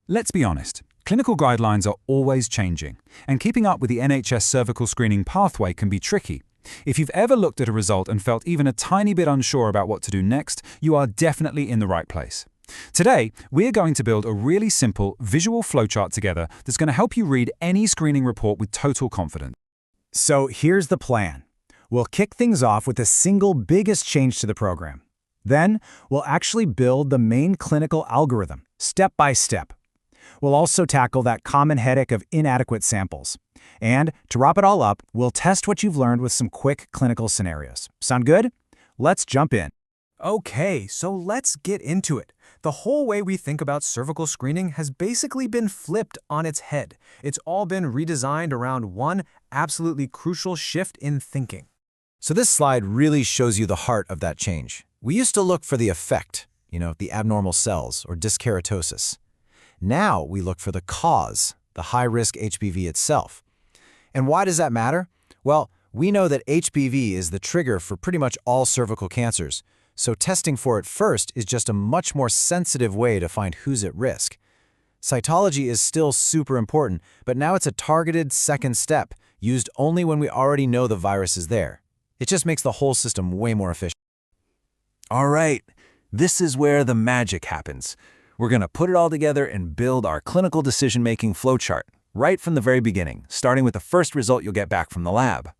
Let's be honest, clinical guidelines are always changing, and keeping up with the NHS cervical screening pathway can be tricky. If you've ever looked at a result and felt even a tiny bit unsure about what to do next, you are definitely in the right place. Today, we're going to build a really simple visual flowchart together that's going to help you read any screening report with total confidence. So here's the plan. We'll kick things off with the single biggest change to the program. Then, we'll actually build the main clinical algorithm, step by step. We'll also tackle that common headache of inadequate samples. And to wrap it all up, we'll test what you've learned with some quick clinical scenarios. Sound good? Let's jump in. Okay, so let's get into it. The whole way we think about cervical screening has basically been flipped on its head. It's all been redesigned around one absolutely crucial shift in thinking. So this slide really shows you the heart of that change. We used to look for the effect, the abnormal cells or dyskeratosis. Now we look for the cause, the high-risk HPV itself. And why does that matter? Well, we know that HPV is the trigger for pretty much all cervical cancers, so testing for it first is just a much more sensitive way to find who's at risk. Cytology is still super important, but now it's a targeted second step, used only when we already know the virus is there. It just makes the whole system way more efficient. All right, this is where the magic happens. We're going to put it all together and build our clinical decision-making flowchart, right from the very beginning, starting with the first result you'll get back from the lab.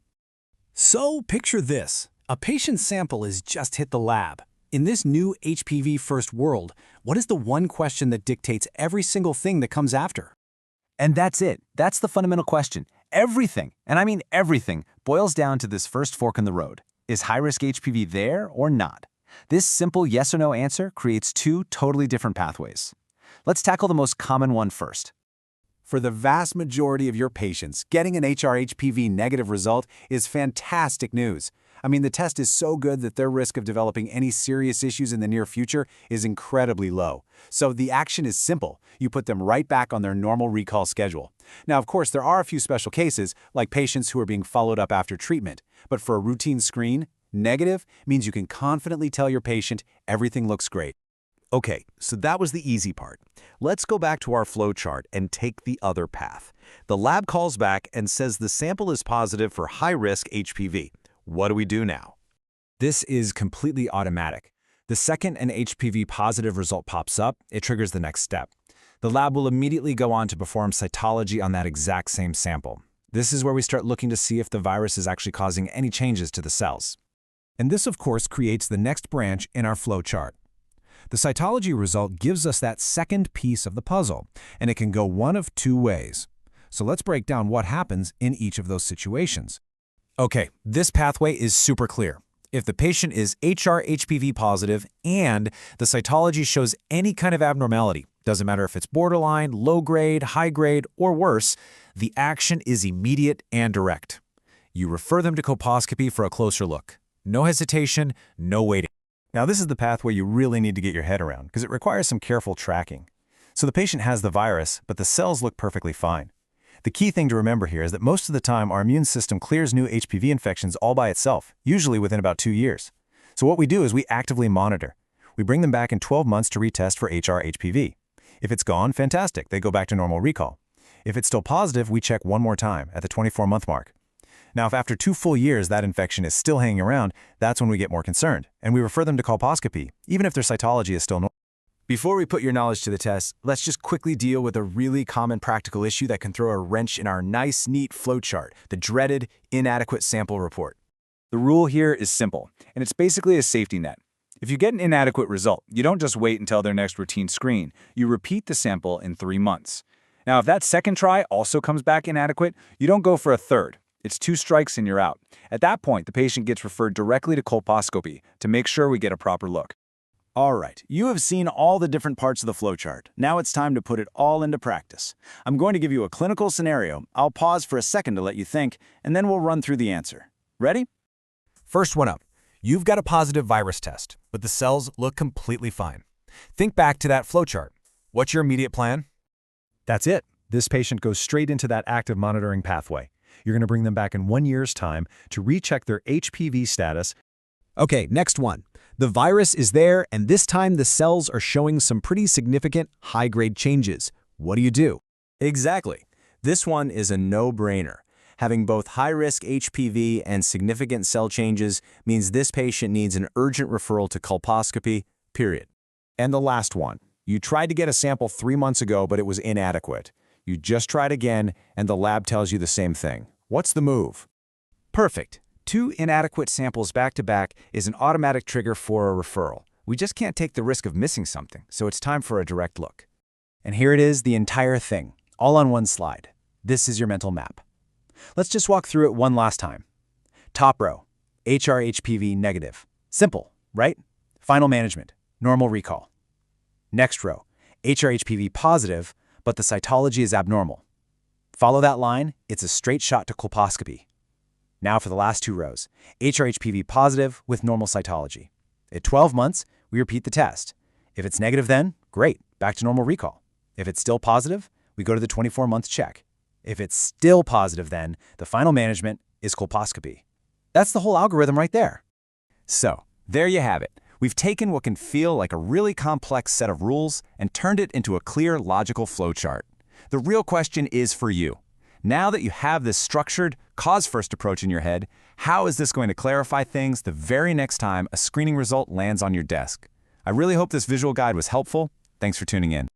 So picture this. A patient sample has just hit the lab. In this new HPV-first world, what is the one question that dictates every single thing that comes after? And that's it. That's the fundamental question. Everything, and I mean everything, boils down to this first fork in the road. Is high-risk HPV there or not? This simple yes or no answer creates two totally different pathways. Let's tackle the most common one first. For the vast majority of your patients, getting an HR-HPV negative result is fantastic news. I mean, the test is so good that their risk of developing any serious issues in the near future is incredibly low. So the action is simple. You put them right back on their normal recall schedule. Now, of course, there are a few special cases, like patients who are being followed up after treatment. But for a routine screen, negative means you can confidently tell your patient everything looks great. Okay, so that was the easy part. Let's go back to our flowchart and take the other path. The lab calls back and says the sample is positive for high-risk HPV. What do we do now? This is completely automatic. The second an HPV positive result pops up, it triggers the next step. The lab will immediately go on to perform cytology on that exact same sample. This is where we start looking to see if the virus is actually causing any changes to the cells. And this, of course, creates the next branch in our flowchart. The cytology result gives us that second piece of the puzzle, and it can go one of two ways. So let's break down what happens in each of those situations. Okay, this pathway is super clear. If the patient is HR-HPV positive and the cytology shows any kind of abnormality, doesn't matter if it's borderline, low grade, high grade, or worse, the action is immediate and direct. You refer them to colposcopy for a closer look. No hesitation, no waiting. Now, this is the pathway you really need to get your head around because it requires some careful tracking. So the patient has the virus, but the cells look perfectly fine. The key thing to remember here is that most of the time our immune system clears new HPV infections all by itself, usually within about 2 years. So what we do is we actively monitor. We bring them back in 12 months to retest for HR-HPV. If it's gone, fantastic, they go back to normal recall. If it's still positive, we check one more time at the 24-month mark. Now, if after 2 full years that infection is still hanging around, that's when we get more concerned, and we refer them to colposcopy, even if their cytology is still normal. Before we put your knowledge to the test, let's just quickly deal with a really common practical issue that can throw a wrench in our nice, neat flowchart, the dreaded inadequate sample report. The rule here is simple, and it's basically a safety net. If you get an inadequate result, you don't just wait until their next routine screen. You repeat the sample in 3 months. Now, if that second try also comes back inadequate, you don't go for a third. It's 2 strikes and you're out. At that point, the patient gets referred directly to colposcopy to make sure we get a proper look. All right, you have seen all the different parts of the flowchart. Now it's time to put it all into practice. I'm going to give you a clinical scenario. I'll pause for a second to let you think, and then we'll run through the answer. Ready? First one up. You've got a positive virus test, but the cells look completely fine. Think back to that flowchart. What's your immediate plan? That's it. This patient goes straight into that active monitoring pathway. You're going to bring them back in 1 year's time to recheck their HPV status. Okay, next one. The virus is there, and this time the cells are showing some pretty significant high-grade changes. What do you do? Exactly. This one is a no-brainer. Having both high-risk HPV and significant cell changes means this patient needs an urgent referral to colposcopy, period. And the last one. You tried to get a sample 3 months ago, but it was inadequate. You just tried again, and the lab tells you the same thing. What's the move? Perfect. 2 inadequate samples back-to-back is an automatic trigger for a referral. We just can't take the risk of missing something, so it's time for a direct look. And here it is, the entire thing, all on one slide. This is your mental map. Let's just walk through it one last time. Top row, HR-HPV negative. Simple, right? Final management, normal recall. Next row, HR-HPV positive, but the cytology is abnormal. Follow that line, it's a straight shot to colposcopy. Now for the last 2 rows, HR-HPV positive with normal cytology. At 12 months, we repeat the test. If it's negative then, great, back to normal recall. If it's still positive, we go to the 24-month check. If it's still positive then, the final management is colposcopy. That's the whole algorithm right there. So, there you have it. We've taken what can feel like a really complex set of rules and turned it into a clear, logical flowchart. The real question is for you. Now that you have this structured, cause-first approach in your head, how is this going to clarify things the very next time a screening result lands on your desk? I really hope this visual guide was helpful. Thanks for tuning in.